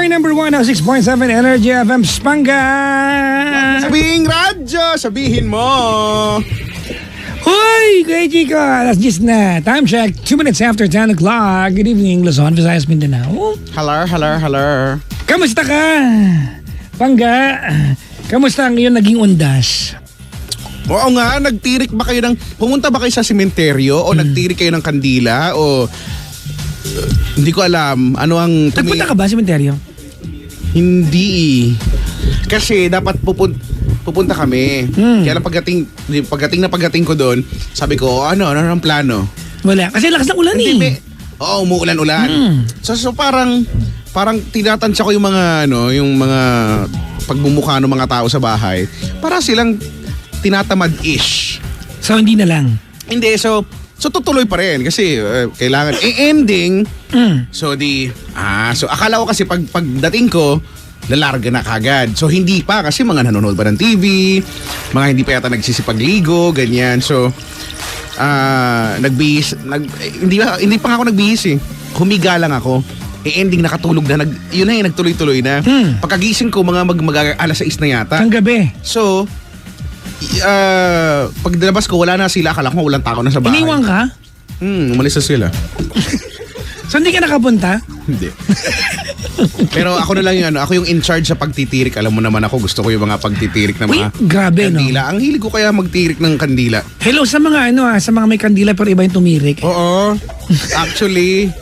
your number 106.7 Energy FM Spanga. Sabihin radyo, sabihin mo. Hoy, Kuya Chico, alas 10 na. Time check, 2 minutes after 10 o'clock. Good evening, Luzon, Visayas, Mindanao. Hello. Kamusta ka? Pangga, kamusta ang iyong naging undas? Oo nga, nagtirik ba kayo pumunta ba kayo sa sementeryo o nagtirik kayo ng kandila o hindi ko alam ano ang Nagpunta ka ba sa sementeryo? Hindi. Kasi dapat pupunta kami. Kaya lang pagdating ko doon, sabi ko, ano ang plano? Wala, kasi lakas ng ulan eh. Oo, umuulan-ulan. So parang tinatansya ko yung mga pagmumukha ng mga tao sa bahay para silang tinatamad-ish. So hindi na lang. Hindi, so tutuloy pa rin kasi kailangan ending. So akala ko kasi pagdating ko lalarga na kagad. So hindi pa kasi mga nanonood pa ng TV, mga hindi pa yata nagsisipagligo, ganyan. So hindi pa nga ako nagbihis eh. Humiga lang ako. Ending nakatulog na yun na nagtuloy-tuloy na. Pagkagising ko mga alas 6 na yata. Ang gabi. So pagdalabas ko wala na sila, akala ko walang tao na sa bahay. Iniwan ka? Umalis na sila. So hindi ka nakapunta? Hindi. Pero ako na lang ako yung in charge sa pagtitirik. Alam mo naman ako, gusto ko yung mga pagtitirik na mga grabe, kandila. no? Ang hilig ko kaya magtirik ng kandila. Hello sa mga sa mga may kandila pero iba yung tumirik. Oo. Actually.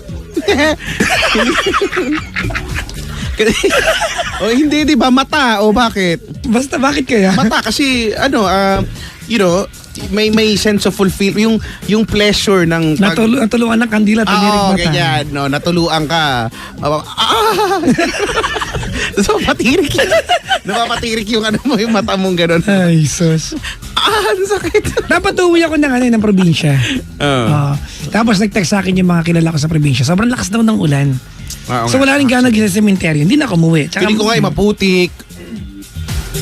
Hindi, di ba? Mata. Bakit? Basta bakit kaya? Mata kasi may sense of fulfill yung pleasure ng natuluan ng kandila, tumirik mata. Ganyan, natuluan ka. So napapatirik yung yung mata mong ganun. Ay, sus. Ang sakit. Dapat uwi ako ng probinsya. Tapos nag-text sa akin yung mga kilala ko sa probinsya. Sobrang lakas daw ng ulan. So wala rin gana sa cemetery. Hindi na ako umuwi. Feeling ko nga maputik.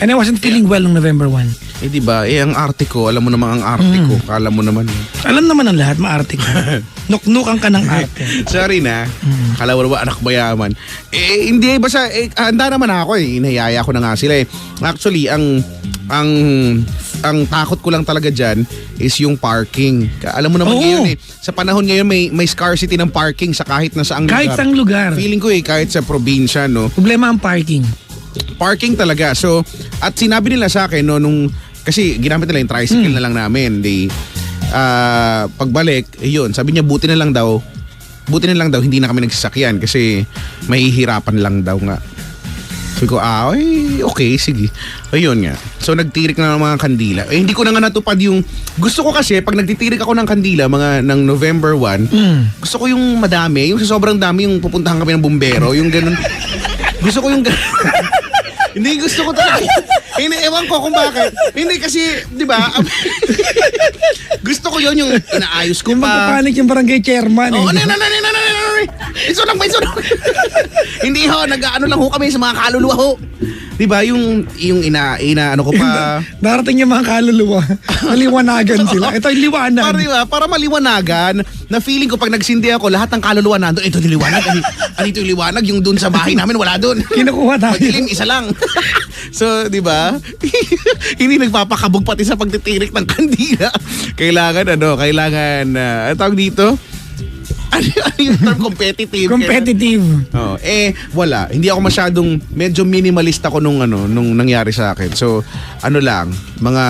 And I wasn't feeling well nung November 1. Diba? Ang arte ko. Alam mo naman ang arte ko. Kala mo naman. Alam naman ang lahat, maarte ka. Nuknukan ka ng arte. Sorry na. Kala mo naman anak mayaman. Hindi. Basta, handa naman ako eh. Inayaya ko na nga sila eh. Actually, ang takot ko lang talaga dyan is yung parking. Alam mo naman ngayon eh. Sa panahon ngayon may scarcity ng parking sa kahit na saang lugar. Kahit saang lugar. Feeling ko kahit sa probinsya, no. Problema ang parking. Parking talaga. So, at sinabi nila sa akin, kasi ginamit nila yung tricycle na lang namin. Pagbalik, yun, sabi niya buti na lang daw hindi na kami nagsasakyan kasi mahihirapan lang daw nga. Sabi ko, okay, sige. Ayun nga. So, nagtirik na ng mga kandila. Hindi ko na nga natupad yung... Gusto ko kasi, pag nagtitirik ako ng kandila, ng November 1, gusto ko yung madami, yung sa sobrang dami, yung pupuntahan kami ng bumbero, yung ganun. Gusto ko yung ganun. Hindi, gusto ko talaga. Ewan ko kung bakit. Hindi kasi, di ba? Gusto ko yun, yung inaayos ko yung pa. Yung magpapanik yung barangay chairman. Iso lang. Hindi nag-ano lang kami sa mga kaluluwa ho. Di ba? Yung ano ko pa. Darating yung mga kaluluwa. Maliwanagan sila. Ito yung liwanag. Para maliwanagan, na feeling ko pag nagsindi ako, lahat ng kaluluwa nandun. Ito yung liwanag. Ito yung liwanag. Yung dun sa bahay namin, wala dun. Kinukuha tayo. Madilim, isa lang. So, di ba? Hindi nagpapakabog pati sa pagtitirik ng kandila. Kailangan, tawag dito? Ano yung term? Competitive. Competitive. Wala. Hindi ako medyo minimalist ako nung nangyari sa akin. So, mga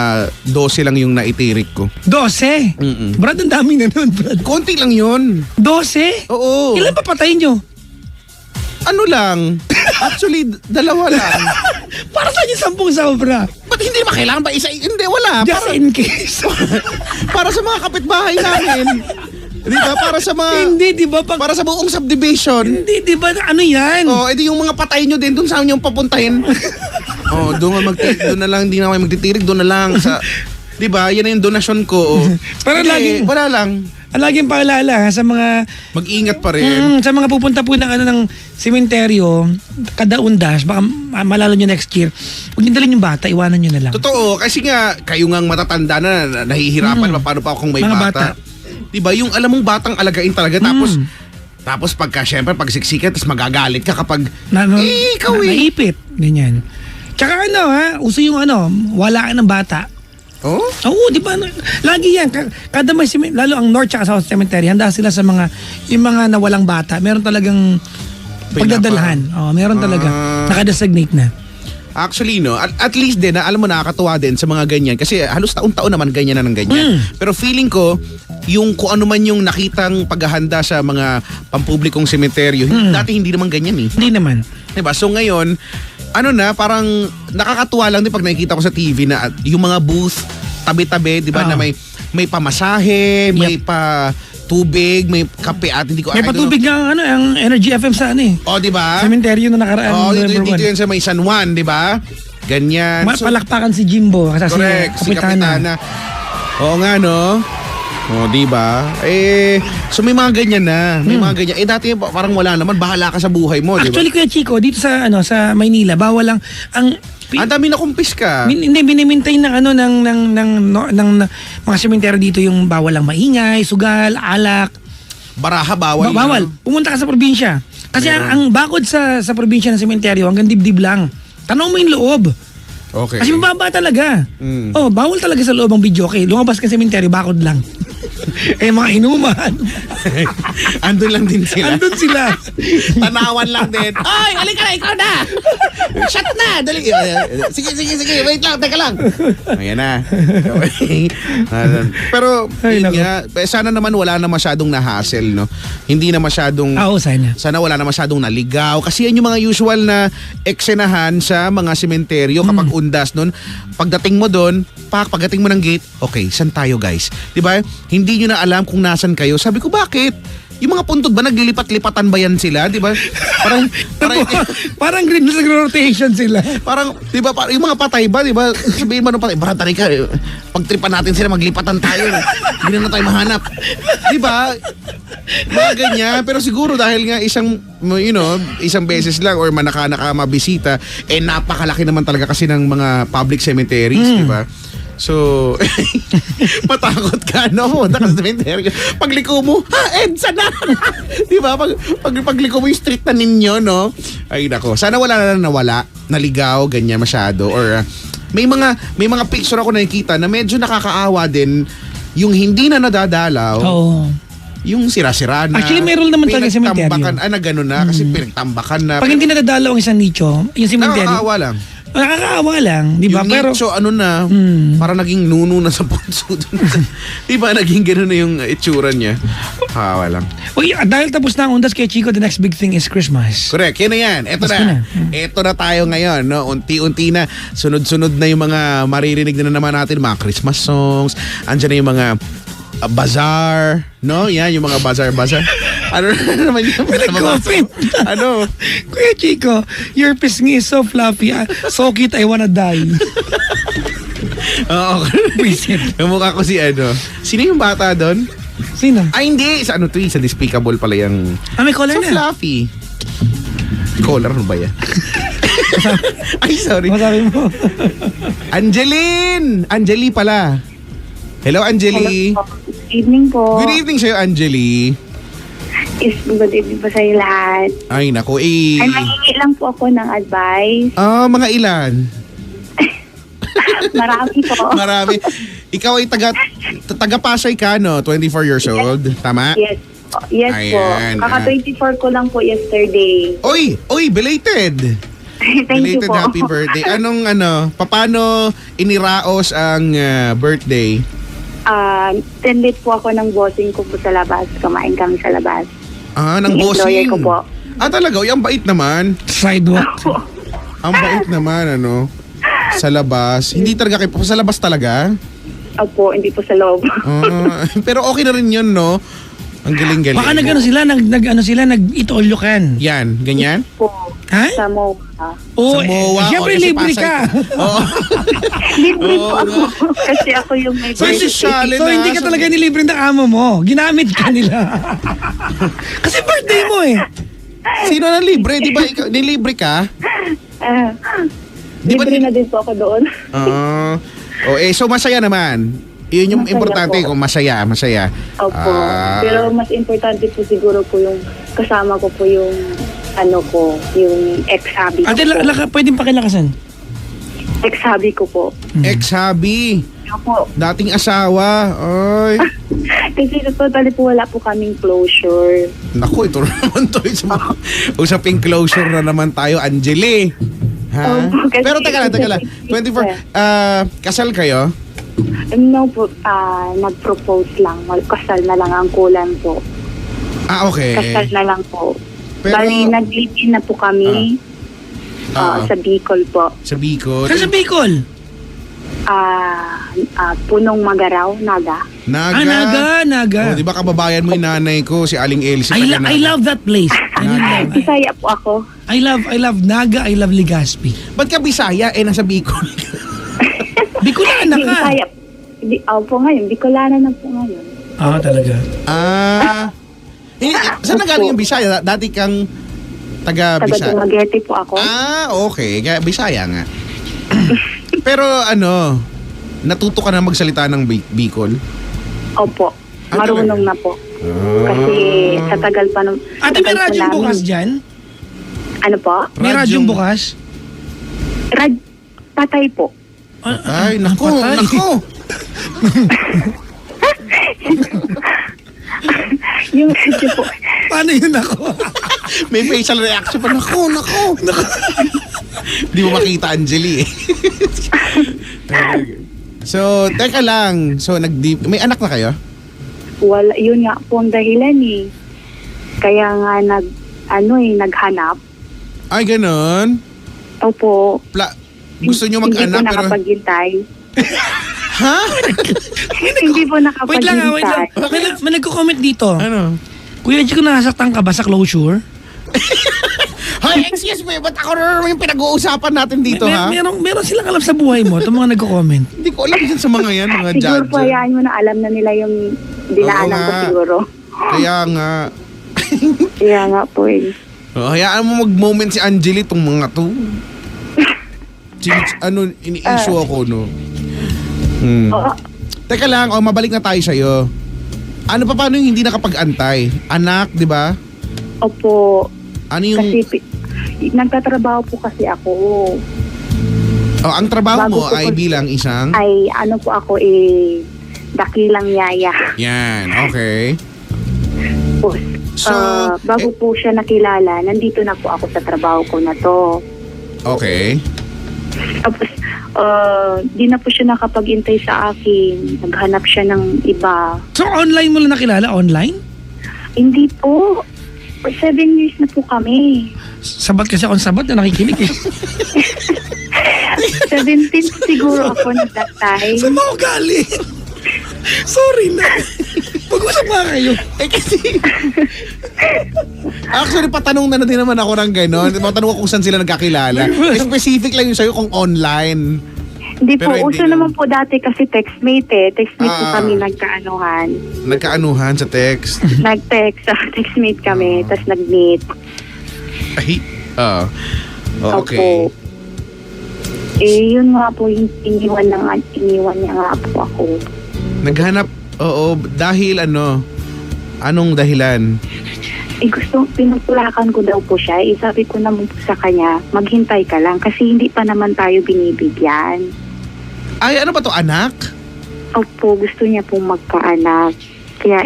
12 lang yung naitirik ko. 12? Brad, ang dami na nun, Brad. Konti lang yun. 12? Oo. Ilan pa patayin nyo? Ano lang? Actually, 2 lang. Para saan yung 10 sobra? Ba't hindi ba kailangan ba isa? Hindi, wala. Just in case. Para sa mga kapitbahay namin. Di ba? Para sa mga... Hindi, di ba? Para sa buong subdivision. Hindi, di ba? Ano yan? Edi yung mga patay nyo din, doon sa inyong papuntahin. Doon na lang, hindi na kayo magtitirik, doon na lang. Di ba? Yan na yung donasyon ko. Pero laging... Wala lang. Laging paalala sa mga... Mag-ingat pa rin. Sa mga pupunta po ng sementeryo, kada undas, baka malalo nyo next year, huwag nyo dalhin yung bata, iwanan nyo na lang. Totoo, kasi nga, kayo nga matatanda na nahihirapan, paano pa kung may mga bata. Diba, yung alam mong batang alagain talaga, tapos Tapos syempre, pag siksikan, tapos magagalit ka kapag, ikaw naipit. Ganyan. Tsaka uso yung walaan ng bata. Oh? Oo, di ba? Lagi yan. Kada may lalo ang North at South Cemetery, handa sila sa yung mga nawalang bata. Meron talagang pagdadalhan. Meron talaga. Nakadesignate na. Actually, at least din, alam mo, nakakatuwa din sa mga ganyan. Kasi halos taon-taon naman ganyan na ng ganyan. Pero feeling ko, yung kung ano man yung nakitang paghahanda sa mga pampublikong sementeryo, dati hindi naman ganyan eh. Hindi naman. Diba? So ngayon, parang nakakatuwa lang din pag nakikita ko sa TV na yung mga booth, tabi-tabi, di ba, na may pamasahe, may pa tubig, may kape at hindi ko... May patubig nga ang Energy FM sa di ba? Cementerio na nakaraan. Dito yun sa may San Juan, di ba? Ganyan. Palakpakan si Jimbo. Correct, si Kapitana. Oo nga, no? Di ba? So may mga ganyan na. May mga ganyan. Dati parang wala naman. Bahala ka sa buhay mo, di ba? Actually, Kuya Chico, dito sa Maynila, bawal lang ang dami na kumpis ka. Hindi, binimaintain ng mga sementeryo dito yung bawal lang maingay, sugal, alak. Baraha, bawal. Bawal. Pumunta ka sa probinsya. Kasi ang bakod sa probinsya ng sementeryo, hanggang dibdib lang. Tanong mo yung loob. Okay. Kasi mababa talaga. Bawal talaga sa loob ang video. Okay, lumabas ka sa sementeryo, bakod lang. Mga inuman. Andun lang din sila. Andun sila. Tanawan lang din. Ay, alika na, ikaw na. Shut na. Dali. Sige. Wait lang, teka lang. Ayan na. Pero, yun nga, sana naman wala na masyadong na-hassle, no? Hindi na masyadong... sana. Sana wala na masyadong naligaw. Kasi yan yung mga usual na eksenahan sa mga sementeryo kapag undas nun. Pagdating mo doon, pagdating mo ng gate, okay, saan tayo guys? Diba? Hindi nyo na alam kung nasan kayo. Sabi ko, bakit? Yung mga puntod ba, naglilipat-lipatan ba yan sila? Diba? Parang green rotation sila. Parang, diba, yung mga patay ba, diba? Sabihin mo nung patay, baratari ka, pagtripan natin sila, maglipatan tayo. Hindi na tayo mahanap. Diba? Mga ganyan. Pero siguro dahil nga isang beses lang or mabisita, napakalaki naman talaga kasi ng mga public cemeteries, diba? So, matakot ka, punta ka sa cemetery. Pagliko mo, EDSA na! Di ba? Pagliko mo yung street na ninyo, no? Ay, nako. Sana wala na nawala, naligaw, ganyan masyado. Or may mga picture ako nakikita na medyo nakakaawa din yung hindi na nadadalaw. Oo. Yung sira-sira na. Actually, meron naman talaga sa cemetery. Na gano'n na, kasi pinagtambakan na. Pag hindi nadadalaw ang isang nicho, yung cemetery. Nakakaawa lang. Nakakaawa lang, di ba? Yung nicho, parang naging nuno na sa punso. Di ba, naging gano'n na yung itsura niya. Nakakaawa lang. Dahil tapos na ang undas kay Chico, the next big thing is Christmas. Correct, yan na yan. Ito na tayo ngayon, no? Unti-unti na, sunod-sunod na yung mga maririnig na naman natin, mga Christmas songs. Andiyan na yung mga bazaar, no? Yan, yung mga bazaar. Ano naman yung Pinag-coffee. Kuya Chico, your pisngi is so fluffy. So cute, I wanna die. Oo. Mukha ko Sino yung bata doon? Sino? Ay, hindi. Sa sa Despicable pala yung... may collar so na. So fluffy. Collar, ano ba yan? Ay, sorry. Masabi mo. Angeli pala. Hello, Angeli. Hello. Good evening po. Good evening sa'yo, Angeli. Good evening po sa'yo lahat. Ay, naku, Ay, mahingi lang po ako ng advice. Mga ilan? Marami po. Marami. Ikaw ay taga-Pasay ka, no? 24 years old. Tama? Yes Ayan, po. Kaka-24 ko lang po yesterday. Oy, belated. Thank you Belated po. happy birthday. Paano iniraos ang birthday? Tendit po ako ng bossing ko po sa labas. Kumain kami sa labas. Ng bossing? Ko po. Talaga? Ang bait naman. Sidewalk. Ang bait naman, sa labas. Hindi talaga kayo sa labas talaga? Opo, hindi po sa loob. Pero okay na rin yun, no? Ang galing-galing. Baka nag-eat all you can. Yan, ganyan? Po. Ha? Sa MOA. Oo, Sa MOA, siyempre kasi libre Pasay ka. Oo. Libre po ako. Kasi ako yung may So, birthday. social So hindi ka talaga nilibre ng amo mo. Ginamit ka nila. Kasi birthday mo eh. Sino na libre? Di ba ikaw, nilibre ka? Di ba Libre na din po ako doon. so masaya naman. Yun yung Masaya importante po. kung masaya. Opo. Ah. Pero mas importante po siguro po yung kasama ko po yung yung ex-hubby ko Ate, po. pwedeng pakilakasan. Ex-hubby ko po. Ex-hubby. Opo. Dating asawa. Ay. Kasi totally po wala po kaming closure. Naku, ito na naman to. Usaping closure na naman tayo, Angeli. Ha? Opo, kasi- Pero teka lang. 24, kasal kayo? No po, nag-propose lang. Kasal na lang ang kulang po. Ah, okay. Kasal na lang po. Pero- Bali, nag-live-in na po kami sa Bicol po. Sa Bicol. Saan sa Bicol? Punong Magaraw, Naga. Naga. Naga. Oh, di ba kababayan mo yung nanay ko, si Aling Elsie? I, taga I Naga. love that place. Bisaya po ako. I love Naga, I love Legazpi. Ba't ka Bisaya? Nasa Bicol. Bicolana ka. Bisaya. Po ngayon, Bicolana na po ngayon. Talaga. Saan na galing yung Bisaya? Dati kang taga Taga Bisaya. Dumaguete po ako. Okay. Kaya Bisaya nga. Pero natuto ka na magsalita ng Bicol? Opo. Ah, Marunong talaga? na po. Kasi sa tagal pa nung... Ate, may radyong bukas dyan? Ano po? May radyong bukas? Patay po. Ay, naku. patay. Yung radyo po. Paano yun ako? May facial reaction pa. Naku. Di mo makita, Angeli. So, teka lang. So, may anak na kayo? Wala, yun nga po ang dahilan eh. Kaya nga naghanap. Ay, ganun. Opo. Gusto nyo Hindi mag-anak po pero... nakapaghintay. Ha? Hindi po Wait nakapaghintay. lang. May nagko-comment dito. Ano? Kuya G, kung nasaktan ka ba sa closure? Hoy, excuse me, ba't ako na naman yung pinag-uusapan natin dito, ha? Meron silang alam sa buhay mo, itong mga nagko-comment. Hindi ko alam dyan sa mga yan, mga Siguro judge. po, hayaan mo na alam na nila yung dinaanan Oo ko nga. siguro. Kaya nga, Kaya nga po eh. hayaan mo mag-moment si Angeli itong mga to. Ini-issue ako, no? Oo. Teka lang, mabalik na tayo sa'yo. Paano yung hindi nakapag-antay? Anak, di ba? Opo. Ano yung... Kasi nagtatrabaho po kasi ako. ang trabaho bago mo ko ay po- bilang isang... Ay ano po ako dakilang yaya. Yan, okay. Po. So, bago po siya nakilala, nandito na po ako sa trabaho ko na to. Okay. Tapos, di na po siya nakapag-intay sa akin. Naghanap siya ng iba. So, online mo lang nakilala? Online? Hindi po. For 7 years na po kami. Sabat kasi akong sabat na nakikinig eh. 17 siguro ako na that time. Saan mo ako galing? Sorry na. Pag-usap nga kayo. Kasi... Actually, patanong na din naman ako ng gano'n. Patanong ako kung saan sila nagkakilala. Specific lang yun sa'yo kung online. Hindi Pero po. hindi Uso na. naman po dati kasi textmate eh. Textmate po Ah. kami nagkaanuhan. Nagkaanuhan sa text. Nag-text. Textmate kami. Tapos nag-meet. Ay, okay. Opo. Yun nga po yung iniwan niya nga po ako. Naghanap, dahil anong dahilan? Pinagtulakan ko daw po siya. Sabi ko naman po sa kanya, maghintay ka lang kasi hindi pa naman tayo binibigyan. Ay, ano ba to, anak? Opo, gusto niya po magkaanak. Kaya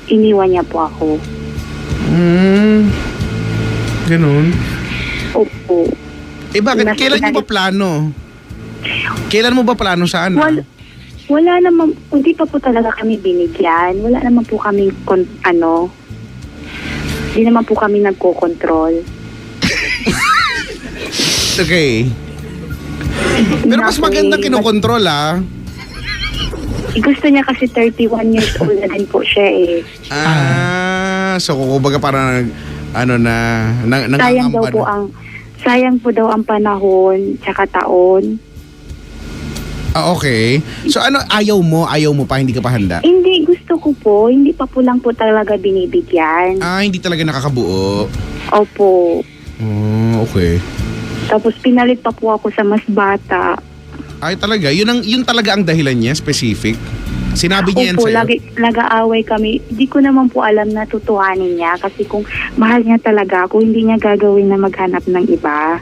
iniwan niya po ako. Ganun. Opo. Bakit? Kailan mo ba plano? Kailan mo ba plano sana? Wala naman, hindi pa po talaga kami binigyan. Wala naman po kami, hindi naman po kami nagko-control. Okay. Pero mas maganda kinokontrol, ah. Gusto niya kasi 31 years old na din po siya eh. So kumbaga parang Sayang daw po sayang po daw ang panahon tsaka taon. Okay. So ayaw mo pa, hindi ka pa handa? Hindi, gusto ko po. Hindi pa po lang po talaga binibigyan. Hindi talaga nakakabuo. Opo. Okay. Tapos pinalit pa po ako sa mas bata. Ay talaga, yun talaga ang dahilan niya, specific. Sinabi niya yan Opo, sa'yo. nag-aaway kami. Di ko naman po alam na tutuhanin niya kasi kung mahal niya talaga ako, hindi niya gagawin na maghanap ng iba.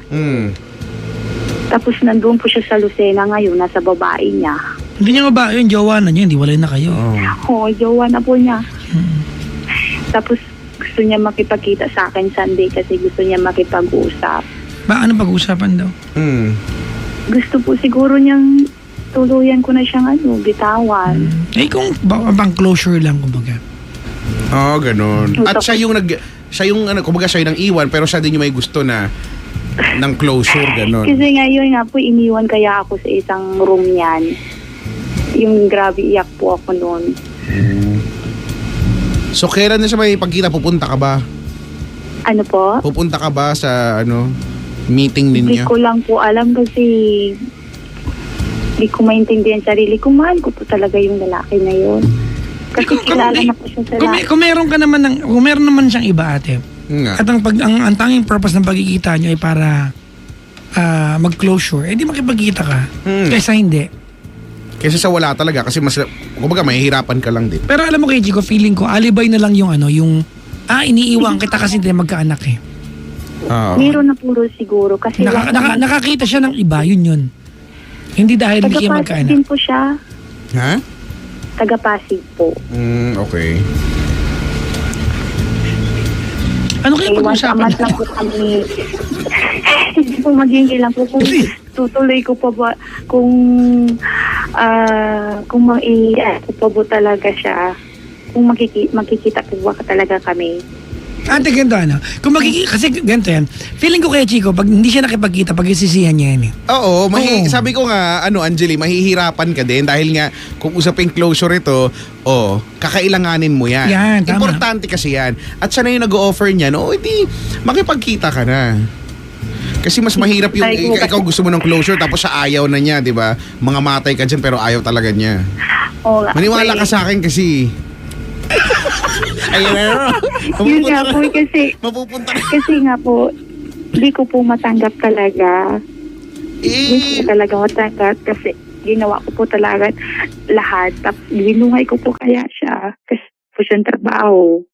Tapos nandun po siya sa Lucena ngayon, nasa babae niya. Hindi niya ba yung jowa na niya, hindi walay na kayo. Oo, jowa na po niya. Tapos gusto niya makipagkita sa akin Sunday kasi gusto niya makipag-usap. Ba, ano pag-uusapan daw? Gusto po siguro niyang tuluyan ko na siyang bitawan. Eh kung bang closure lang, kumbaga. Oo, ganun. At siya yung kumbaga siya yung iwan, pero siya din yung may gusto na ng closure, ganun. Kasi ngayon nga po, iniwan kaya ako sa isang room niyan. Yung grabe iyak po ako noon. So, kailan na siya may pagkita? Pupunta ka ba? Ano po? Pupunta ka ba sa meeting Hindi ninyo? ko lang po alam kasi hindi ko maintindihan sarili ko. Mahal ko po talaga yung lalaki na yun. Kasi kilala na po siya sa lahat. Kung meron naman siyang iba, ate. Nga. At ang tanging purpose ng pagkikita niyo ay para mag-closure, eh di makipagkita ka. Kaysa hindi. Kasi sa wala talaga, kasi mas, kumbaga mahihirapan ka lang din. Pero alam mo kay Chico, feeling ko, alibay na lang yung iniiwan kita kasi hindi magkaanak eh. Meron na puro siguro kasi Nakakita siya ng iba, yun. Hindi dahil hindi kayo taga-Pasig magkaanak. din po siya. Ha? Taga-Pasig po. Okay. Ano kaya Once a pag-usapan? month lang po kami. Hindi po magiging lang po kung tutuloy ko pa ba kung ko pa ba talaga siya, kung makikita po ba talaga kami. Ate, ganito kung kasi ganito yan, feeling ko kaya Chico, pag hindi siya nakipagkita, pag-isisihan niya yan eh. Oo, Oo. sabi ko nga, Angeli, mahihirapan ka din dahil nga kung usaping closure ito, kakailanganin mo yan. Yan, tama. Importante kasi yan. At siya na yung nag-o-offer niya, edi makipagkita ka na. Kasi mas mahirap yung ikaw gusto mo ng closure tapos siya ayaw na niya, di ba? Mga matay ka dyan pero ayaw talaga niya. Oo nga. Maniwala ka sa akin kasi. Ayun na. Yun nga po kasi Mapupunta na. kasi nga po hindi ko po matanggap talaga. Hindi ko talaga matanggap kasi ginawa ko po talaga lahat. Tapos binungay ko po kaya siya kasi po siyang trabaho.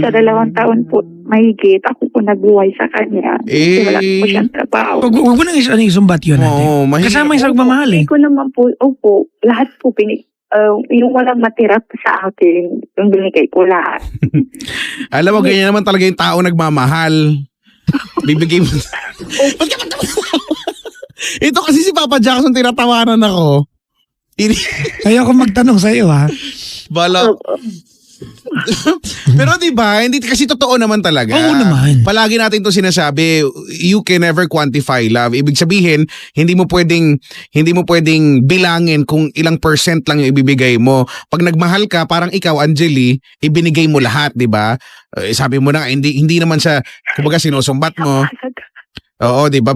Sa 2 taon po mahigit ako po nagbuhay sa kanya. Kasi wala po siyang trabaho. Huwag mo nang isumbat yun, ate. Oo, mahirap. Kasama yung sa pagmamahal eh. Hindi ko naman po, lahat po yung walang matira sa akin, yung binigay ko lahat. Alam mo, ganyan naman talaga yung tao nagmamahal. Bibigay mo. Ba't ka Ito kasi si Papa Jackson, tinatawanan ako. Ayoko magtanong sa iyo ha. Bala. Pero di ba, hindi kasi totoo naman talaga. Oo naman. Palagi natin 'to sinasabi, you can never quantify love. Ibig sabihin, hindi mo pwedeng bilangin kung ilang percent lang yung ibibigay mo. Pag nagmahal ka, parang ikaw, Angeli, ibinigay mo lahat, di ba? Sabi mo na hindi naman sa kumbaga sinusumbat mo. Oo, di ba?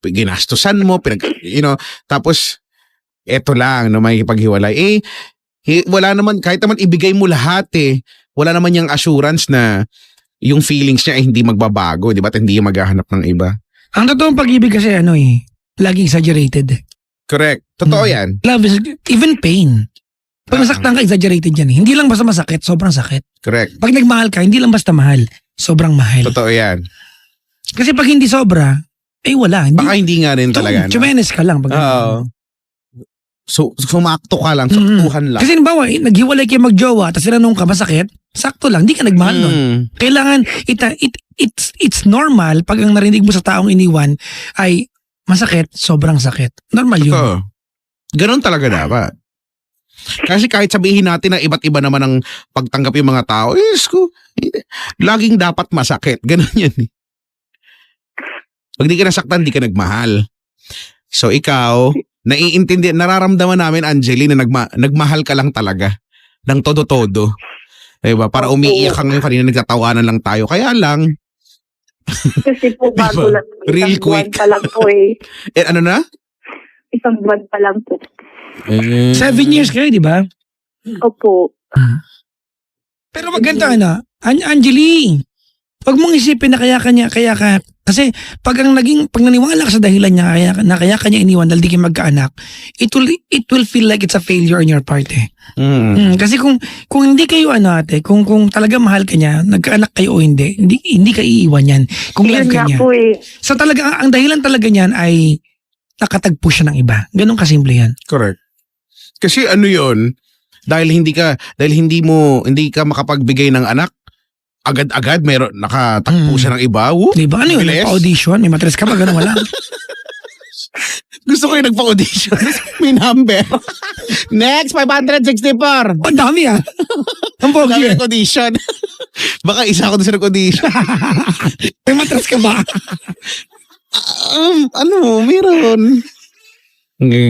Ginastusan mo, tapos eto lang, may paghiwalay. Wala naman, kahit naman ibigay mo lahat wala naman yung assurance na yung feelings niya ay hindi magbabago, di ba? At hindi yung maghahanap ng iba. Ang totoong pag-ibig kasi laging exaggerated. Correct. Totoo yan. Love is, even pain. Pag nasaktan ka, exaggerated yan eh. Hindi lang basta masakit, sobrang sakit. Correct. Pag nagmahal ka, hindi lang basta mahal, sobrang mahal. Totoo yan. Kasi pag hindi sobra, wala. Baka hindi nga rin talaga. Chumenes ka lang. Oo. So, sumakto ka lang, saktuhan lang. Kasi halimbawa, naghiwalay kayo magjowa, tapos sinanong ka, masakit, sakto lang, hindi ka nagmahal nun. Kailangan, it's normal, pag ang narinig mo sa taong iniwan, ay masakit, sobrang sakit. Normal yun. Oo. Ganon talaga dapat. Kasi kahit sabihin natin na iba't iba naman ang pagtanggap yung mga tao, laging dapat masakit. Ganon yan. Pag di ka nasaktan, di ka nagmahal. So ikaw, nararamdaman namin, Angeli, na nagmahal ka lang talaga ng todo-todo. Diba? Para umiiyak ka ngayon, kanina nagtatawanan lang tayo. Kaya lang. Kasi po bago Diba? lang po. Real Isang buwan quick. pa lang po Ano na? Isang buwan pa lang po. 7 years kayo, di ba? Opo. Pero maganda Angeli, wag mong isipin na kaya ka Kasi pag naniwala ka sa dahilan niya kaya kanya iniwan dahil di kayo magkaanak, it will feel like it's a failure on your part eh. Kasi kung hindi kayo ate, kung talaga mahal ka niya, nagkaanak kayo o hindi ka iiwan yan. Kung Yun love ka nga niya. po eh. So talaga, ang dahilan talaga niyan ay nakatagpo siya ng iba. Ganun kasimple yan. Correct. Kasi ano yun, dahil hindi ka makapagbigay ng anak, agad-agad nakatakbo siya ng iba. Woo, Di ba? Ano yun? bilis. Pa-audition? May matres ka ba? Ganun wala. Gusto ko yung nagpa-audition. May number. Next, 564. Ang dami ah. Ang pogi Dami eh. nag-audition. Baka isa ako doon sa nag-audition. May matres ka ba? Meron.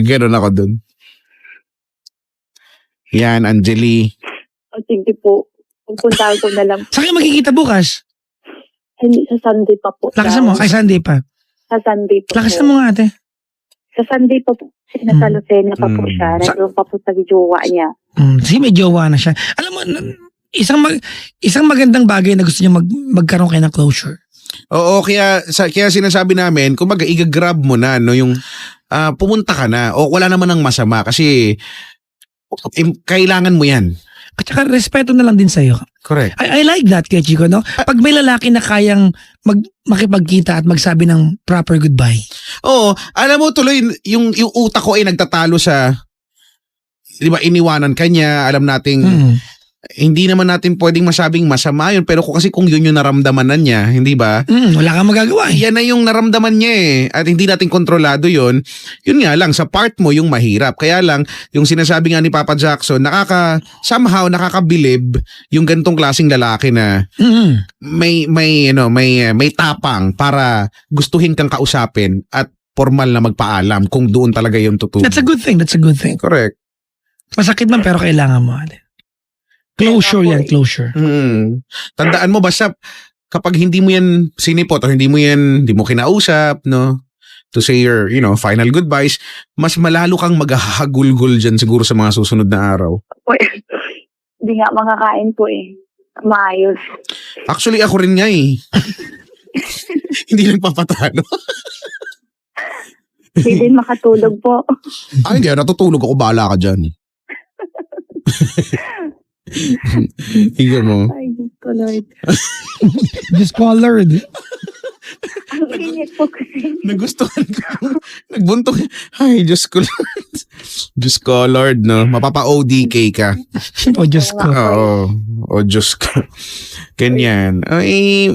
Ganoon ako doon. Yan, Angeli. O, sige po. Pupuntahan ko na lang. Saan kayo magkikita bukas? Hindi, sa Sunday pa po. Lakasan mo. Ay, Sunday pa. Sa Sunday po. Lakasan mo nga ate. Sa Sunday pa po. Kasi nasa Lucena pa po siya. Sa- Nandun pa po sa jowa niya. Sige, may jowa na siya. Alam mo, isang magandang bagay na gusto niya magkaroon kayo ng closure. Oo, kaya sinasabi namin, kumbaga i-grab mo na no yung pumunta ka na o wala naman ng masama kasi kailangan mo 'yan. At saka respeto na lang din sa'yo. Correct. I like that kay Chico, no? Pag may lalaki na kayang makipagkita at magsabi ng proper goodbye. Oo, alam mo tuloy yung utak ko ay nagtatalo sa 'di ba iniwanan kanya, alam nating hindi naman natin pwedeng masabing masama yun pero kung yun yung naramdaman na niya, hindi ba? Wala kang magagawa eh. Yan na yung naramdaman niya eh. At hindi natin kontrolado yun. Yun nga lang, sa part mo yung mahirap. Kaya lang, yung sinasabi nga ni Papa Jackson, somehow nakakabilib yung gantong klaseng lalaki na may tapang para gustuhin kang kausapin at formal na magpaalam kung doon talaga yung totoo. That's a good thing. That's a good thing. Correct. Masakit man pero kailangan mo. Closure yan, closure. Tandaan mo basta kapag hindi mo yan sinipot o hindi mo kinausap, no? To say your, final goodbyes, mas malalo kang maghahagulgul dyan siguro sa mga susunod na araw. Hindi nga makakain po eh. Maayos. Actually, ako rin nga eh. Hindi lang papatalo. Hindi din makatulog po. Ay, hindi. Natutulog ako. Bahala ka dyan. Higa mo. Ay, Diyos ko, Lord. Discolored. Ang init po kasi. Nagustuhan ko. Nagbuntong. Ay, Diyos ko Lord. Diyos ko Lord, no? Mapapa-ODK ka. O Diyos ko. Oo. O Diyos ko. Ganyan. Ay,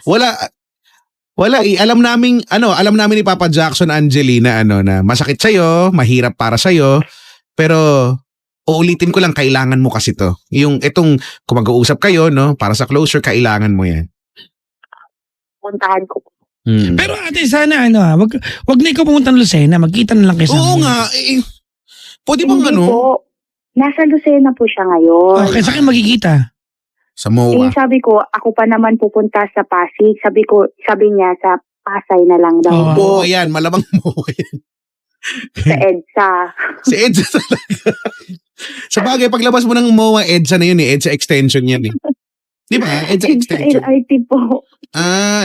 wala alam namin ni Papa Jackson, Angelina, na masakit sa'yo, mahirap para sa'yo, pero uulitin ko lang, kailangan mo kasi to. Itong kung mag-uusap kayo, no, para sa closure, kailangan mo yan. Puntahan ko po. Pero ate, sana wag na ikaw pumunta ng Lucena, magkita na lang kayo sa Oo nga, pwede bang Hindi po. Nasa Lucena po siya ngayon. Okay, saan kayo magkikita? Sa MOA. Sabi ko, ako pa naman pupunta sa Pasig. Sabi niya, sa Pasay na lang daw. Oo, yan, malamang MOA yan. Sa EDSA. Si EDSA talaga. Sa bagay, paglabas mo ng MOA, EDSA na yun eh. EDSA extension yan eh. Di ba? EDSA extension. LRT po.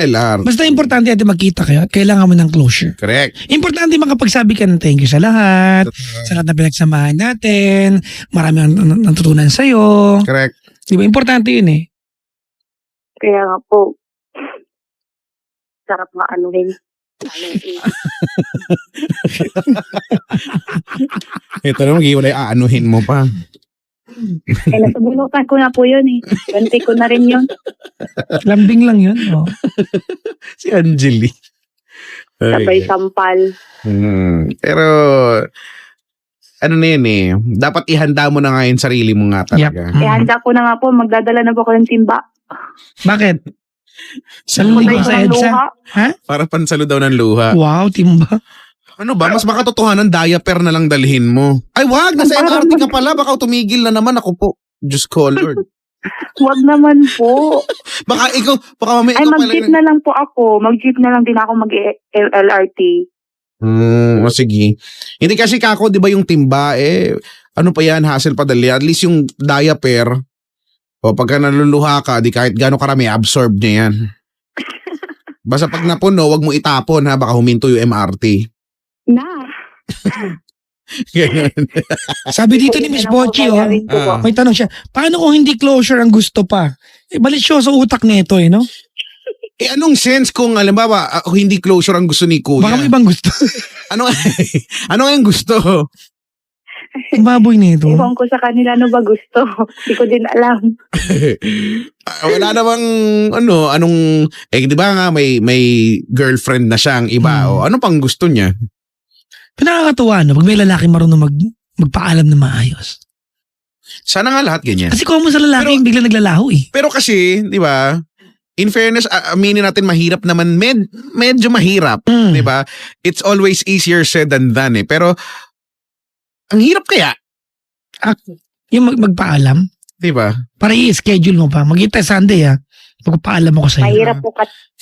LR. Basta importante ate magkita kayo at kailangan mo ng closure. Correct. Importante makapagsabi ka ng thank you sa lahat, sa lahat na pinagsamahan natin, marami ang natutunan sa'yo. Correct. Di ba? Importante yun eh. Kaya nga po, sarap nga anuhin. Ito na, mag-iwalay, aanuhin mo pa. Nasabunutan ko na po yun eh. Ganti ko na rin yun. Lambing lang yun. Oh. Si Angeli. Sabay sampal. Pero, ano na yun eh, dapat ihanda mo na nga yung sarili mo nga talaga. Handa ko na nga po, magdadala na po ako ng timba. Bakit? Salo Salunod Sabay sa ng EDSA? luha. Ha? Para pansalo daw ng luha. Wow, timba. Ano ba? Mas makatotohanan, diaper na lang dalhin mo. Ay wag, nasa MRT ka pala. Baka tumigil na naman ako po. Diyos ko, Lord. Huwag naman po. Baka mamaya Ay, ikaw pala. mag-jeep na lang po ako. Mag-jeep na lang din ako mag-LRT. O sige. Hindi kasi kako, di ba yung timba, ano pa yan, hassle pa dali. At least yung diaper, pagka naluluha ka, di kahit gano'ng karami, absorb niya yan. Basta pag napuno, wag mo itapon ha, baka huminto yung MRT. Na. Ganun. Sabi dito ni Miss Bochi, may tanong siya, paano kung hindi closure ang gusto pa? Balit siya sa utak nito no? Anong sense kung, alimbawa, hindi closure ang gusto ni Kuya? Baka may ibang gusto. Ano ang gusto? Ang baboy nito. Iwan ko sa kanila ano ba gusto. Hindi ko din alam. Wala namang, di ba nga, may girlfriend na siyang iba, o ano pang gusto niya? Pinakakatuwa, no? Pag may lalaki marunong magpaalam na maayos. Sana nga lahat ganyan. Kasi kung mo sa lalaki, yung bigla naglalaho eh. Pero kasi, di ba, in fairness, aminin natin mahirap naman, medyo mahirap, di ba? It's always easier said than done eh. Pero, ang hirap kaya, Yung magpaalam, di ba? para i-schedule mo pa. Magkita Sunday magpaalam ako sa'yo.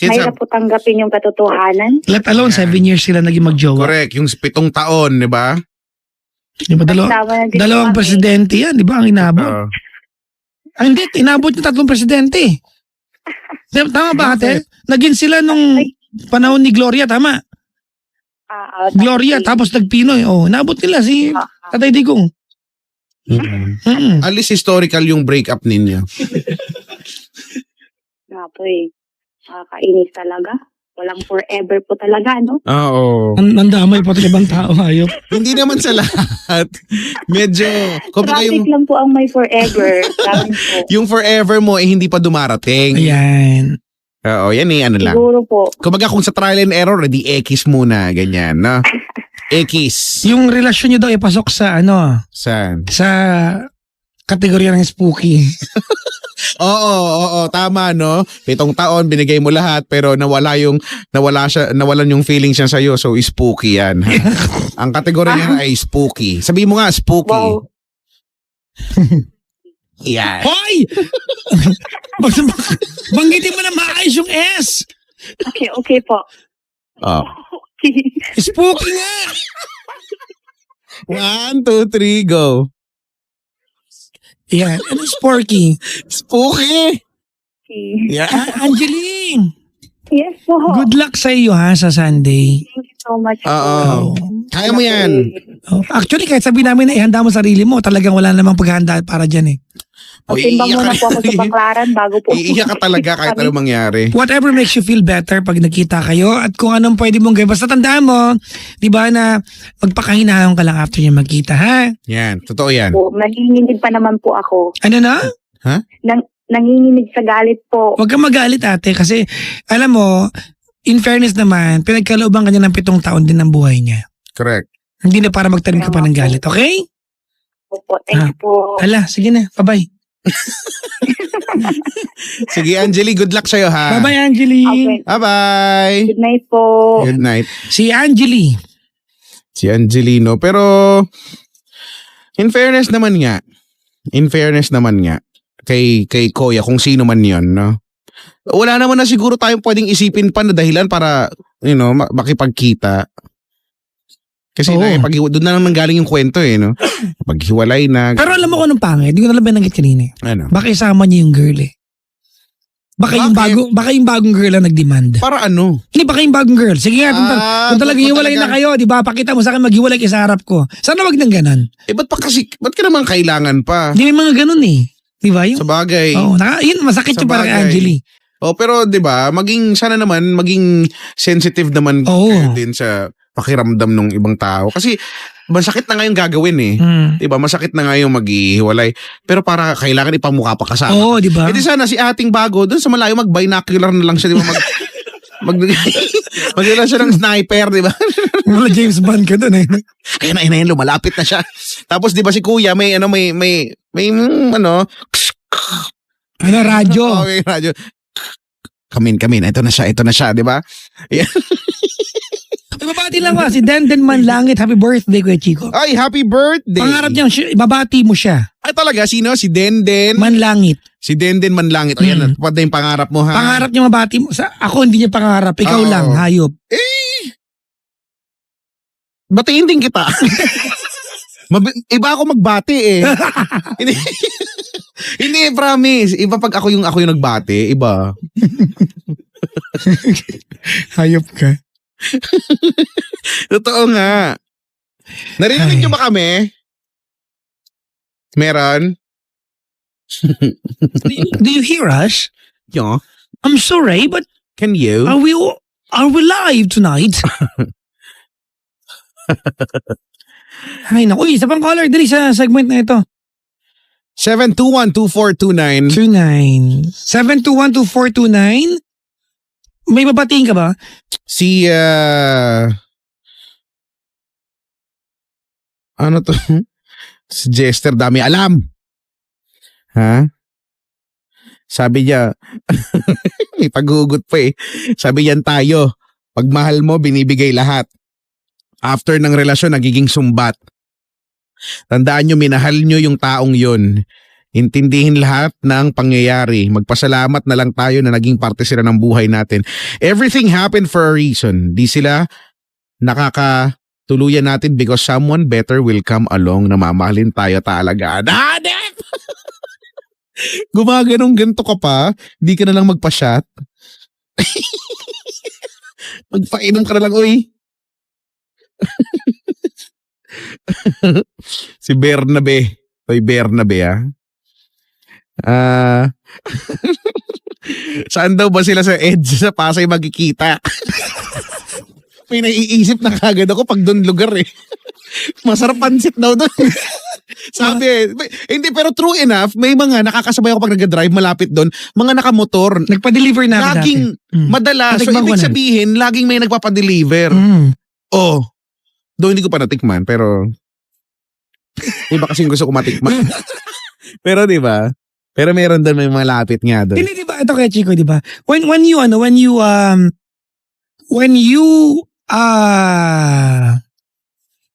Mahirap po tanggapin yung katotohanan. Let alone, 7 years sila naging magjowa. Correct, yung 7 taon, di ba? Di ba, dalawang presidente yan, di ba, ang inabot? Hindi, inabot yung 3 presidente. Tama ba, ate? Naging sila nung panahon ni Gloria, tama? Gloria, tapos nagpinoy. Nabot nila si Tatay Digong. At least historical yung breakup ninyo. Napoy, kainis talaga. Walang forever po talaga, no? Oo. Nandamay po ng ibang tao, ayop. Hindi naman sa lahat. Medyo, Traffic lang po ang may forever. yung forever mo hindi pa dumarating. Ayan. Oo, yan lang. Siguro po. Kumbaga kung sa trial and error, di X muna, ganyan, no? X. Yung relasyon nyo daw ipasok sa Saan? sa kategorya ng spooky. Oo, tama, no? 7 taon, binigay mo lahat, pero nawalan yung feeling siya sa'yo, so spooky yan. Ha? Ang kategorya niya ay spooky. Sabihin mo nga, spooky. Wow. Yan. Hoy! Banggitin mo na maayos yung S. Okay po. Oh. Spooky nga! 1, 2, 3, go. Yan. Ano sporky? Spooky! Yeah. Angeline! Yes po. Good luck sa iyo sa Sunday. Thank you so much. Oo. Kaya mo yan. Actually, kahit sabihin namin na ihanda mo sarili mo, talagang wala namang paghahanda para dyan eh. Magtimbang muna po ako sa baklaran bago po. Iiyak ka talaga kahit ano mangyari. Whatever makes you feel better pag nakita kayo at kung anong pwede mong gawin. Basta tandaan mo, di ba na magpakahinahon ka lang after niya magkita, ha? Yan, totoo yan. Nanginginig pa naman po ako. Ano na? Ha? Nanginginig sa galit po. Huwag kang magalit ate kasi alam mo, in fairness naman, pinagkalooban ka niya ng 7 taon din ng buhay niya. Correct. Hindi na para magtanim ka pa ng galit, okay? Opo, thank you po. Hala, sige na, bye-bye. Sige, Angeli, good luck sa'yo, ha? Bye-bye, Angeli. Okay. Bye-bye. Good night po. Good night. Si Angeli. Si Angelino. Pero, in fairness naman nga, kay Koya, kung sino man yon, no? Wala naman na siguro tayong pwedeng isipin pa na dahilan para, makipagkita. Kasi doon na naman galing yung kwento no? Paghiwalay na. Pero alam mo kung anong pangit? Hindi ko na lang binanggit kanina. Ano? Baka isama niya yung girl eh. Baka yung bagong girl ang nag-demand. Para ano? Hindi, baka yung bagong girl. Sige nga, kung talagang hiwalay na kayo, di ba? Pakita mo sa akin maghiwalay kayo sa harap ko. Sana wag nang ganon. Ba't ka naman kailangan pa? Hindi may mga ganon eh. Di ba? Sa bagay. Yun, masakit yung para kay Angeli. Pero di ba, sana naman, maging sensitive naman din sa pakiramdam ng ibang tao. Kasi, masakit na nga yung gagawin eh. Diba? Masakit na nga yung maghihiwalay. Pero para kailangan ipamukha pa kasama. Oo, diba? Di sana si ating bago, dun sa malayo mag-binocular na lang siya, diba? Magdala siya ng sniper, diba? Wala James Bond ka dun eh. Ayun, lumalapit na siya. Tapos diba si kuya, may radyo. May radyo. Kamin, ito na siya, diba? Yan. Ibabati lang si Denden Manlangit. Happy birthday, Kuya Chico. Ay, happy birthday. Pangarap niya, ibabati mo siya. Ay, talaga? Sino? Si Denden? Manlangit. Si Denden Manlangit. O yan, pwede yung pangarap mo, ha? Pangarap niya mabati mo. Ako hindi niya pangarap. Ikaw lang, hayop. Batiin din kita. Iba ako magbati eh. Hindi, promise. Iba pag ako yung nagbati, iba. Hayop ka. Totoo nga. Narinig Ay. nyo ba kami? Meron? Do you hear us? Yo. I'm sorry, but Can you? are we live tonight? Ay, naku. Isa pang caller. Dali sa segment na ito. 721-2429. 29. 7212429. May babatiin ka ba? Si, ano to? Si Jester, dami alam. Ha? Sabi niya, may paghugot pa eh. Sabi yan tayo, pag mahal mo, binibigay lahat. After ng relasyon, nagiging sumbat. Tandaan nyo, minahal nyo yung taong yun. Intindihin lahat ng pangyayari. Magpasalamat na lang tayo na naging parte sila ng buhay natin. Everything happened for a reason. Di sila nakakatuluyan natin because someone better will come along na mamahalin tayo talaga. Hanep! Gumaganong ganito ka pa, di ka na lang magpa-shot. Magpainom ka na lang, uy. Si Bernabe. Oy, Bernabe, saan daw ba sila sa EDSA sa Pasay magkikita? May naiisip na kagad ako pag doon lugar eh. Masarap pansit daw doon. Sabi hindi, pero true enough, may mga nakakasabay ako pag nag-drive malapit doon, mga nakamotor. Nagpa-deliver na ako Laging dati. madalas. So, Natikman ko ibig na. sabihin, laging may nagpapadeliver. Oh. Doon hindi ko pa natikman, pero iba kasing gusto ko matikman. Pero di ba? Pero meron doon may malapit nga doon. Hindi, di ba? Ito kaya Chico, di ba? When you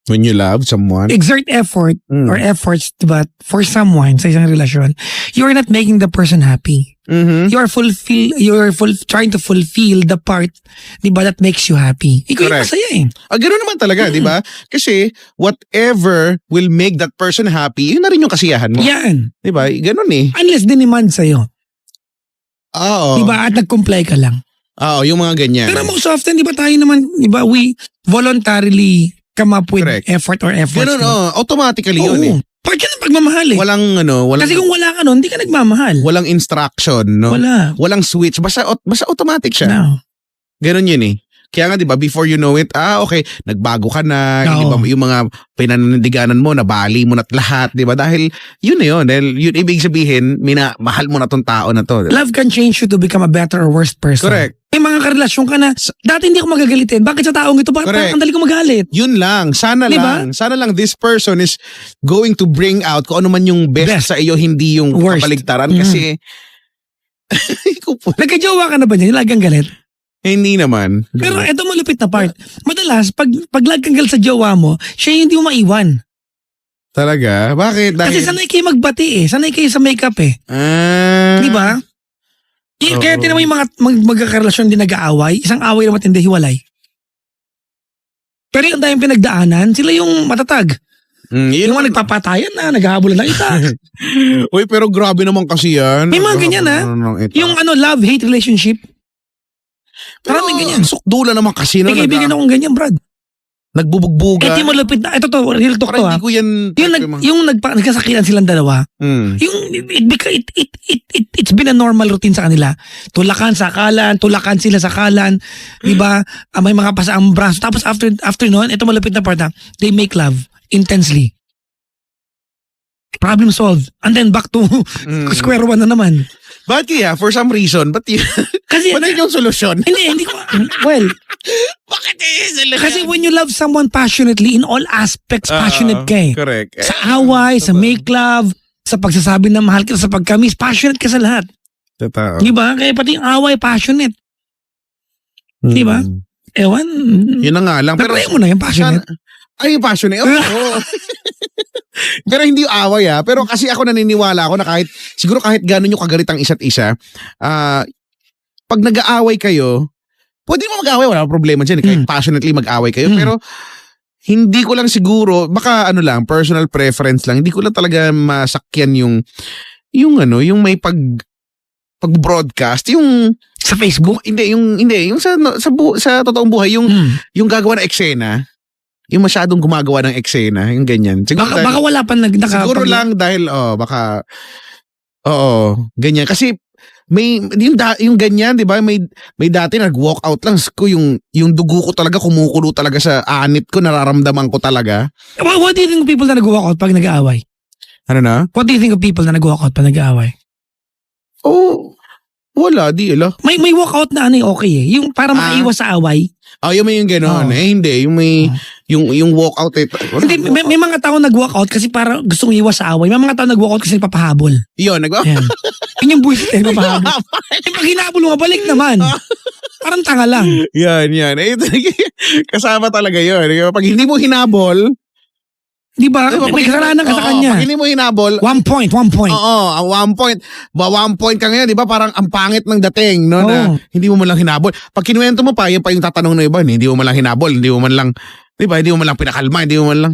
When you love someone. exert effort or efforts, diba, for someone sa isang relasyon, you're not making the person happy. Mhm. You're trying to fulfill the part, diba, that makes you happy. Ikaw yung Correct. masaya eh. Ganoon naman talaga, di ba? Kasi whatever will make that person happy, yun na rin yung kasiyahan mo. Yan. Di ba? Ganoon eh. Unless diniman sa'yo. Oo. Diba? At nag-comply ka lang. Oo, yung mga ganyan. Pero most often, diba tayo naman, diba, we voluntarily come up with Correct. effort or efforts. Ganoon, diba? automatically yun eh. Part yan ng pagmamahal eh. Walang Kasi kung wala ka nun, hindi ka nagmamahal. walang instruction, no? Wala. Walang switch, basta automatic siya. No. Ganon yun eh. Kaya nga 'di ba, before you know it, okay, nagbago ka na, Oo. di ba, yung mga pinanandiganan mo, nabali mo na't lahat, 'di ba? Dahil yun na yun. Dahil yun ibig sabihin, mahal mo na tong tao na to. Love can change you to become a better or worse person. Correct. May mga karelasyon ka na, dati hindi ako magagalitin. Bakit sa taong ito? Correct. Ang dali ko magalit. Yun lang, sana Diba? lang. Sana lang this person is going to bring out kung ano man yung best, sa iyo, hindi yung Worst. kabaligtaran. Kasi, ikaw po, Nagkajowa ka na ba niya? Lagang galit. hindi naman. Pero ito malupit na part. Madalas, pag lagang galit sa jowa mo, siya yung hindi mo maiwan. Talaga? Bakit? Kasi sanay kayo magbati eh. Sanay kayo sa makeup eh. Di ba? Kaya Oo. tinan mo yung mga magkakarelasyon din nag-aaway. Isang away na matindi, hiwalay. Pero yung tayong pinagdaanan, sila yung matatag. Yun Yung mga nagpapatayan na, naghahabulan ng isa. Uy, pero grabe naman kasi yan. May mga ganyan, Yung love-hate relationship. Maraming ganyan. Sukdula naman kasi. May kaibigan akong ganyan, Brad. Nagbubugbuga. Ito yung malupit na, ito to, real talk to Parang ha. hindi ko yan. Nagkasakitan silang dalawa. Yung, it's been a normal routine sa kanila. Tulakan sa tulakan sila sa kalan. Diba? May mga pasaang braso. Tapos after noon, ito malupit na part ha, they make love intensely. Problem solved. And then back to square one na naman. Bakit kaya? For some reason. Ba't yun? Kasi, Ba't yun yung solusyon? hindi ko, well, Bakit yung solusyon? kasi when you love someone passionately, in all aspects, passionate ka eh. Correct. Sa away, sa make love, sa pagsasabi na mahal kita, sa pagkamis, passionate ka sa lahat. Totoo. Di ba? Kaya pati yung away, passionate. Di ba? Ewan. Yun na nga lang. Pero Pero mo na yung passionate. Ay, yung passionate. Oo. Pero hindi yung away Pero kasi ako naniniwala ako na siguro kahit gano'n yung kagalit ang isa't isa, pag nag-aaway kayo, pwede mo mag-aaway, wala problema dyan. Kahit passionately mag-aaway kayo. Pero hindi ko lang siguro, baka personal preference lang, hindi ko lang talaga masakyan yung may pag-broadcast, yung Sa Facebook? hindi yung sa totoong buhay yung gagawa ng eksena, yung masyadong gumagawa ng eksena, yung ganyan. Siguro Baka wala pa siguro lang dahil baka ganyan kasi may yung ganyan, 'di ba? May dati nag-walk out lang ko yung dugo ko talaga kumukulo talaga sa anit ko, nararamdaman ko talaga. What do you think of people na nag-walk out pag nag-aaway? Ano na? What do you think of people na nag-walk out pag nag-aaway? Oh, wala, di ala. May walk out na okay eh. Yung para makaiwas sa away. Yung may yung gano'n. Hindi. Yung may, yung walk out eh. Hindi, may mga tao nag-walk out kasi para gustong iwas sa away. May mga tao nag-walk out kasi nagpapahabol. Yun, Yan. Yun yung buwisit eh, nagpapahabol. Pag hinabol mo, balik naman. Parang tanga lang. yan. Kasama talaga yun. Pag hindi mo hinabol, Di ba? May kasalanan ka sa kanya. Pag hindi mo hinabol, 1 point. Oo, 1 point. 1 point ka ngayon, di ba? Parang ang pangit ng dating, no? Na hindi mo man lang hinabol. Pag kinuwento mo pa, yun pa yung tatanong na iba, hindi mo man lang hinabol, hindi mo man lang, di ba? Hindi mo man lang pinakalma, hindi mo man lang.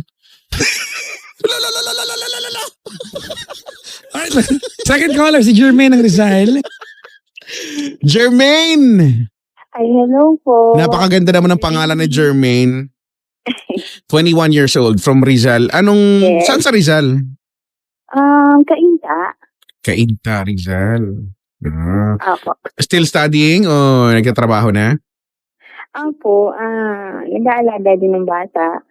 Alright, second caller, si Jermaine ng Rizal. Jermaine! Ay, hello po. Napakaganda naman ng pangalan ni Jermaine. 21 years old from Rizal. Yes. Saan sa Rizal? Kainta. Kainta, Rizal. Apo. Still studying o nagtatrabaho na? Apo, nag-aalaga din ng bata.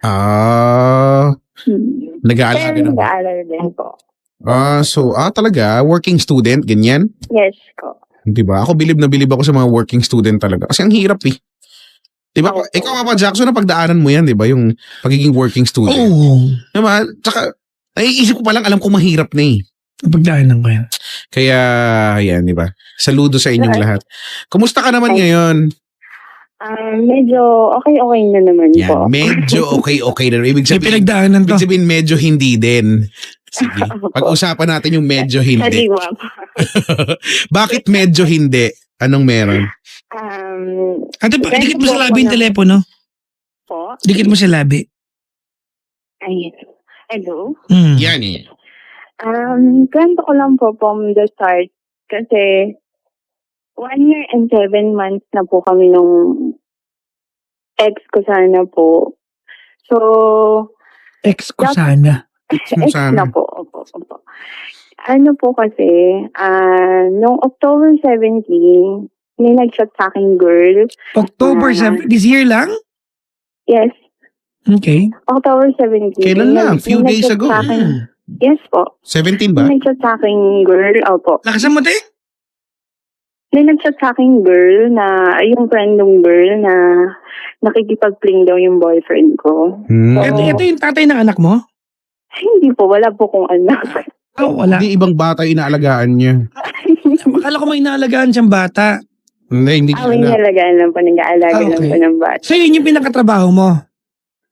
Nag-aalaga Pero ng nag-aalala din po. Talaga, working student, ganyan? Yes po. Diba? Ako bilib na bilib ako sa mga working student talaga. Kasi ang hirap eh. Diba? Oo. Ikaw Papa Jackson, na pagdaanan mo yan, diba? Yung pagiging working student. Oo. Diba? Tsaka, naiisip ko palang, alam ko mahirap na eh. Pagdaanan ko yan. Kaya, yan, diba? Saludo sa inyong lahat. Kumusta ka naman ngayon? Medyo okay na naman po. Yan, medyo okay na. Ibig May sabihin, pinagdaanan to. ibig sabihin medyo hindi din. Sige. Pag-usapan natin yung medyo hindi. Saliwa po. Bakit medyo hindi? Anong meron? Ate, dikit mo sa labi yung telepono. Po? Dikit mo sa labi. Ayun. Hello? Yan eh. Kwento ko lang po from the start kasi 1 year and 7 months na po kami nung ex ko sana po. So, Ex ko sana. ex na po. Opo. Ano po kasi, nung October 17, may nag-chat sa akin girl. October 7, this year lang? Yes, Okay. October 17. Kailan lang? Few May days nag-chat ago. sa akin. Yes po. 17 ba? May nag-chat sa akin girl. Opo. Lakasan mo, te? May nag-chat sa akin girl na, yung friend ng girl na nakikipag-fling daw yung boyfriend ko. Ito yung tatay ng anak mo? Hindi po, wala po kong anak. Wala. Hindi ibang bata inaalagaan niya. Akala ko may inaalagaan siyang bata. Hindi May niya. nalagaan lang po, nag-aalaga lang Okay. po ng bata. So yun yung pinakatrabaho mo?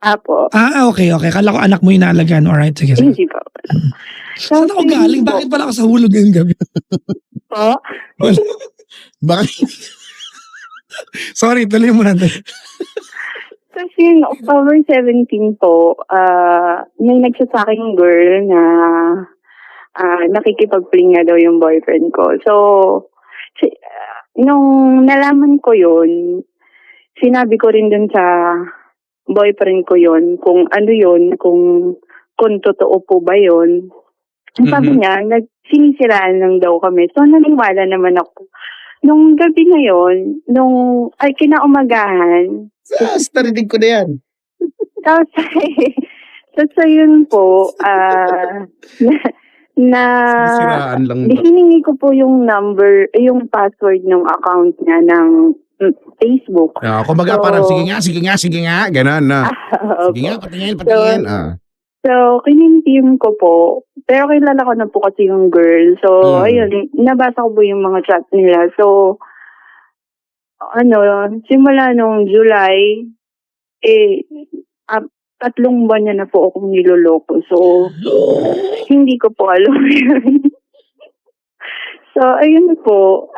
Apo. Okay. Akala ko anak mo yung inaalagaan. Alright, sige. Hindi po. Saan ako galing? Bakit pala ako sa hulog ngayong gabi? Po? Bakit? Sorry, tuloy mo natin. Kasi yung October 17 po, may nag-chat sa akin girl na nakikipag-fling nga daw yung boyfriend ko. So, nung nalaman ko yun, sinabi ko rin dun sa boyfriend ko yun, kung ano yun, kung totoo po ba yun. Sabi niya, sinisiraan lang daw kami. So, naniwala naman ako. Nung gabi na yun, kinaumagahan, Narinig ko na yan. tapos, yun po, Siraan lang. hiningi ko po yung number, yung password ng account niya ng Facebook. Kumbaga parang sige nga, ganon na. Sige nga, patingin. So, kinintim ko po. Pero kilala ko na po kasi yung girl. So, ayun, nabasa ko po yung mga chat nila. So, simula nung July, 3 buwan niya na po akong niloloko. So, hindi ko po alam yun. So, ayun po.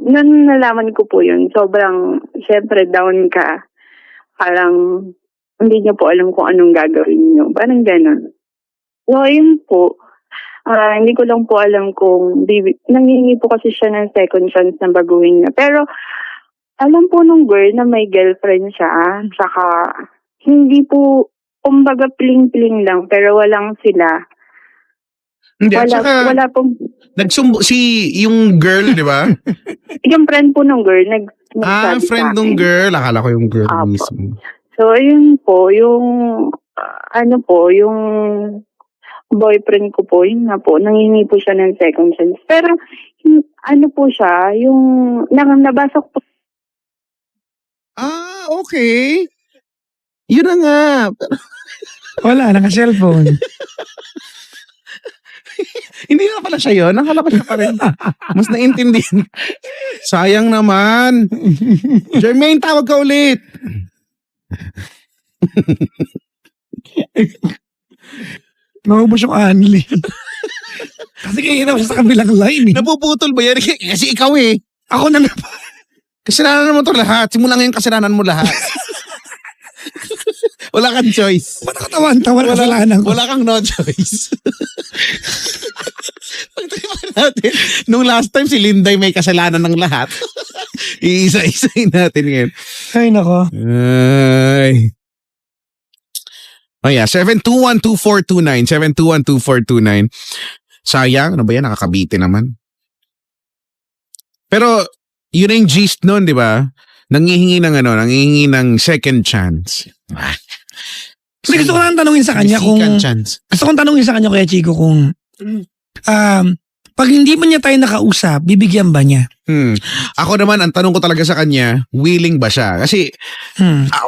Nung nalaman ko po yun, sobrang, syempre, down ka. Parang, hindi niyo po alam kung anong gagawin niyo. Parang ganon. So, ayun po. Hindi ko lang po alam kung nangingi po kasi siya ng second chance na baguhin niya. Pero alam po nung girl na may girlfriend siya. Saka hindi po, kumbaga pling-pling lang pero walang sila. Hindi, at saka, Wala pong, nagsumbo, yung girl, di ba? yung friend po nung girl, nagsabi Friend sa nung akin. girl. Akala ko yung girl Apo. mismo. So, ayun po, yung, yung boyfriend ko po, yun nga po, nangingi po siya ng second chance. Pero, po siya, yung, nabasa ko po. Okay. Yun na nga. Wala, naka-cellphone. Hindi na pala siya yun. Nakala ko siya pa rin. Mas naintindihan. Sayang naman. Jermaine, tawag ka ulit. Naubos yung anli. Kasi kayo na sa kabilang line eh. Napuputol ba yan? Kasi ikaw eh. Ako na nga. Kasalanan mo to lahat. Simula ngayon kasalanan mo lahat. Wala kang choice. Ba't nakatawan-tawan kasalanan ko? Wala kang no choice. Pagtripan natin, nung last time si Linday may kasalanan ng lahat. Iisa-isain natin ngayon. Ay, nako. Ay. Oh yeah, 7212429. 7212429. Sayang, ano ba yan? Nakakabiti naman. Pero, yun na yung gist nun, di ba? Nangihingi ng second chance. Hindi, gusto ko lang tanungin sa kanya kung... Second chance. Gusto kong tanungin sa kanya, Kuya Chico, kung... pag hindi man niya tayo nakausap, bibigyan ba niya? Ako naman, ang tanong ko talaga sa kanya, willing ba siya? Kasi,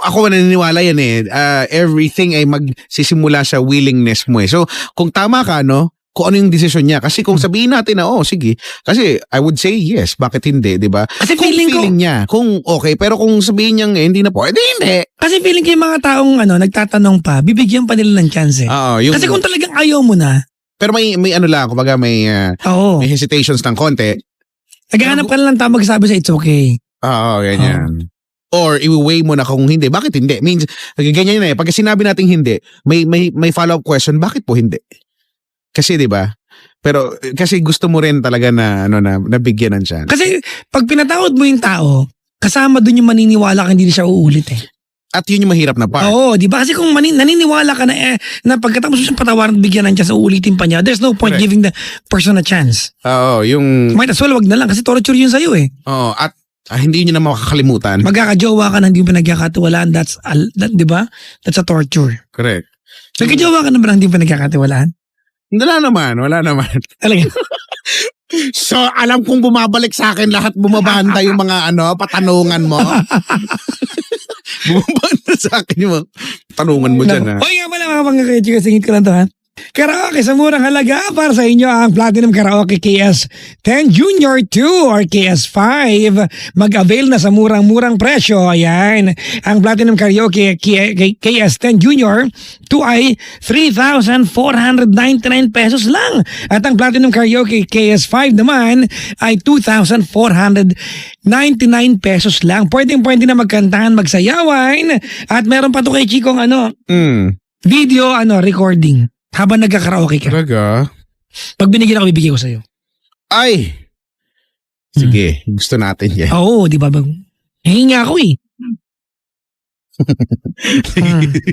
ako naniniwala yan eh. Everything ay magsisimula sa willingness mo eh. So, kung tama ka, no? Kung ano yung desisyon niya. Kasi kung sabihin natin na, sige. Kasi, I would say yes. Bakit hindi, di ba? Kasi kung feeling ko... niya, kung okay. Pero kung sabihin niya, hindi na po, hindi. Kasi feeling ko yung mga taong nagtatanong pa, bibigyan pa nila ng chance eh. Kasi kung talagang ayaw mo na... Pero may ano lang, kumbaga may hesitations ng konti. Naghahanap ka lang tama magsabi sa it's okay. Ganyan. Or i-weigh mo na kung hindi. Bakit hindi? Means, ganyan na eh. Pag sinabi natin hindi, may follow-up question, bakit po hindi? Kasi 'di ba? Pero kasi gusto mo rin talaga na nabigyan ng chance. Kasi pag pinatawad mo yung tao, kasama dun yung maniniwala ka hindi siya uulit eh. At yun yung mahirap na part. Oo, di ba? Kasi kung naniniwala ka na pagkatapos mo siyang patawaran at bigyan ng chance, uulitin pa niya, there's no point giving the person a chance. Yung... Might as well, wag na lang kasi torture yun sa'yo eh. At hindi nyo na makakalimutan. Magkakajowa ka na hindi mo pinagkakatiwalaan, di ba? That's a torture. Correct. Nagkajowa ka na ba na hindi mo pinagkakatiwalaan? Wala naman. Talaga. So, alam kong bumabalik sa akin lahat, bumabanda yung mga patanungan mo. Bumabanda sa akin yung mga tanungan mo dyan, ha? Hoy nga pala mga pangkakaya, singit ko lang to, ha? Karaoke sa murang halaga para sa inyo ang Platinum Karaoke KS10 Junior 2 or KS5. Mag-avail na sa murang-murang presyo. Ayan. Ang Platinum Karaoke KS10 Junior 2 ay 3,499 pesos lang. At ang Platinum Karaoke KS5 naman ay 2,499 pesos lang. Pwede na magkantahan, magsayawan. At meron pa to kay Chikong video recording. Habang nagka-karaoke ka. Talaga? Pag binigyan ako, bibigyan ko sa'yo. Ay! Sige, gusto natin yan. Oo, di ba? Hinga ako eh.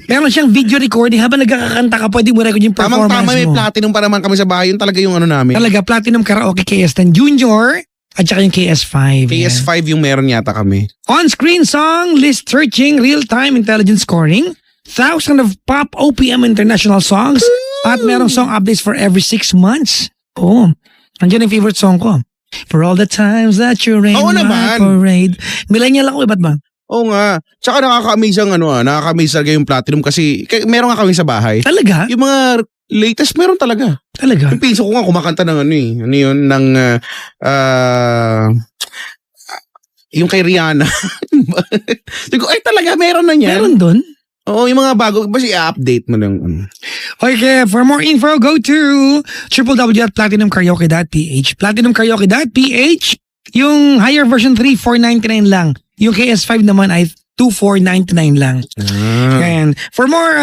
Meron siyang video recording. Habang nagkakanta ka, pwede mo record yung performance Tamang-tama, mo. may platinum pa naman kami sa bahay. Yun talaga yung namin. Talaga, Platinum Karaoke KS10 Junior at saka yung KS5. KS5 yung meron yata kami. On-screen song, list searching, real-time intelligence scoring, thousands of pop OPM international songs, at merong song updates for every 6 months. Nandiyan yung favorite song ko. For all the times that you rain my parade. Millennial ako, ba't ba? Oo nga. Tsaka nakaka-amaze ang nakaka-amaze talaga yung platinum kasi meron nga kami sa bahay. Talaga? Yung mga latest meron talaga. Talaga? Yung pinso ko nga kumakanta ng yung kay Rihanna. Sabi ko, ay talaga, meron na niyan. Meron dun? Oo, yung mga bago, basta i-update mo lang. Okay, for more info, go to www.platinumkaraoke.ph. Platinumkaraoke.ph, yung higher version 3,499 lang. Yung KS5 naman ay 2499 lang. And for more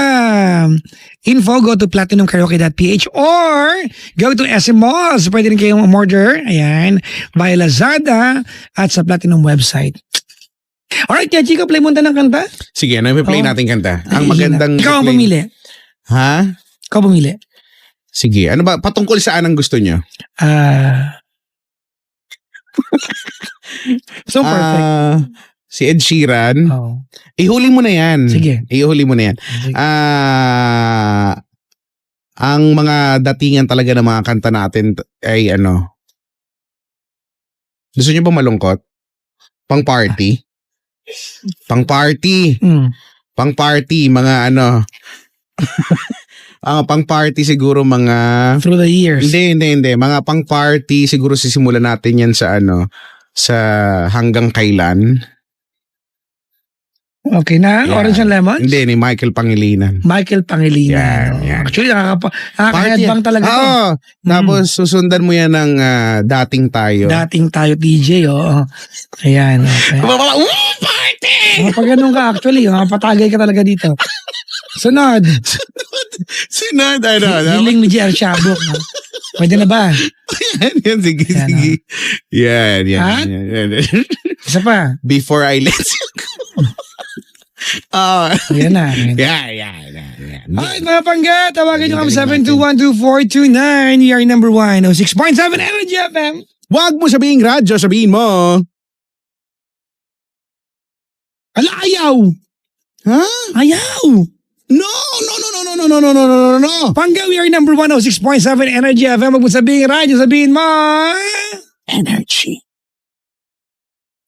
info, go to platinumkaraoke.ph or go to SM Malls. Pwede rin kayong umorder. Ayan. Via Lazada at sa Platinum website. Alright, kaya Chico, play mo na ng kanta. Sige, ano play Oh. natin kanta? Ang magandang... Ikaw ang pumili. Ha? Ikaw pumili. Sige, ano ba? Patungkol saan ang gusto nyo? So perfect. Si Ed Sheeran. Oh. Ihuli mo na yan. Sige. Ihuli mo na yan. Sige. Ang mga datingan talaga ng mga kanta natin ay ano? Gusto nyo ba malungkot? Pang party? Pang party. Pang party, mga ano. Pang party siguro mga... Through the years. Hindi. Mga pang party siguro sisimulan natin yan sa ano, sa Hanggang Kailan. Okay na? Yeah. Orange and Lemon? Hindi, ni Michael Pangilinan. Michael Pangilinan. Yan. Actually, nakaka-headbang talaga to. Oo. Tapos susundan mo yan ng Dating Tayo. Dating tayo DJ, oo. Ayan, okay. Party! Pag ganun ka, actually, patagay ka talaga dito. Sunod. Sunod, ano? Hiling ni JR Shabok. Ha? Pwede na ba? Yan, sige. Yan. Ha? Yan. Isa pa. Before I let you go. Ayan na. Ayan. Yeah. Alright, mga pangga, tawagan nyo kami 7212429. We are number 1, 06.7 Energy FM. Wag mo sabihin radyo, sabihin mo. Ala, ayaw! Ha? Ayaw! No. Pangga, we are number 1, 06.7 Energy FM. Wag mo sabihin radyo, sabihin mo... Energy.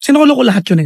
Sinukulo ko lahat yun eh.